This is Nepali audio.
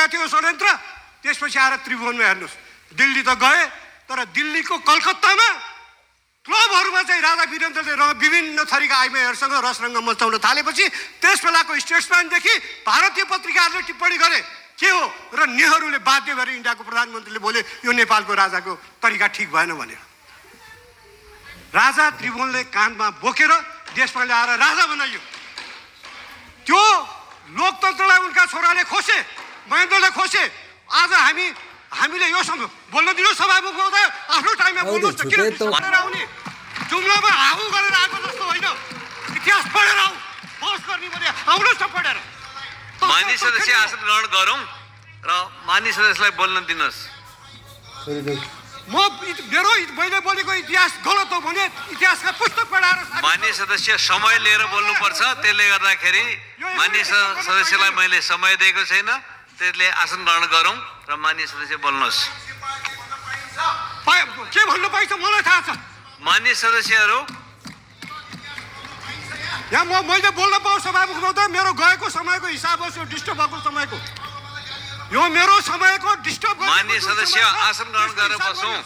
गरेका थियो षड्यन्त्र। त्यसपछि आएर त्रिभुवनमा हेर्नुहोस्, दिल्ली त गए, तर दिल्लीको कलकत्तामा क्लबहरूमा चाहिँ राजा वीरेन्द्रले विभिन्न थरीका आइमाईहरूसँग रसरङ्ग मचाउन थालेपछि त्यस बेलाको स्टेट्सम्यानदेखि भारतीय पत्रिकाहरूले टिप्पणी गरे के हो र नेहरूले बाध्य भएर इन्डियाको प्रधानमन्त्रीले बोले यो नेपालको राजाको तरिका ठिक भएन भनेर। राजा त्रिभुवनले काँधमा बोकेर देशमा ल्याएर राजा बनाइयो। त्यो लोकतन्त्रलाई उनका छोराले खोसे, महेन्द्रले खोसे। आज हामीले यो बोल्न दिनुहोस् सभामुख महोदय, आफ्नो टाइममा बोल्नुहोस् त। किन पढेर आउने, जुम्लामा हाउ गरेर आएको जस्तो होइन, इतिहास पढेर आऊ, बहस गर्ने भने आउनुहोस् त पढेर। मान्य सदस्य आसन ग्रहण गरौँ र मान्य सदस्यलाई बोल्न दिनुहोस्। मैले बोलेको इतिहास गलत हो भने इतिहासका पुस्तक पढाएर। मान्य सदस्य समय लिएर बोल्नुपर्छ, त्यसले गर्दाखेरि मान्य सदस्यलाई मैले समय दिएको छैन, त्यसले आसन ग्रहण गरौँ र मान्य सदस्य बोल्नुहोस्। के भन्नु पाइन्छ मलाई थाहा छ। मान्य सदस्यहरू यहाँ मैले बोल्न पाऊँ सभामुख महोदय, मेरो गएको समयको हिसाब होस्, यो डिस्टर्ब भएको समयको, यो मेरो समयको डिस्टर्ब। मान्य सदस्य आसन ग्रहण गरेर बसौँ।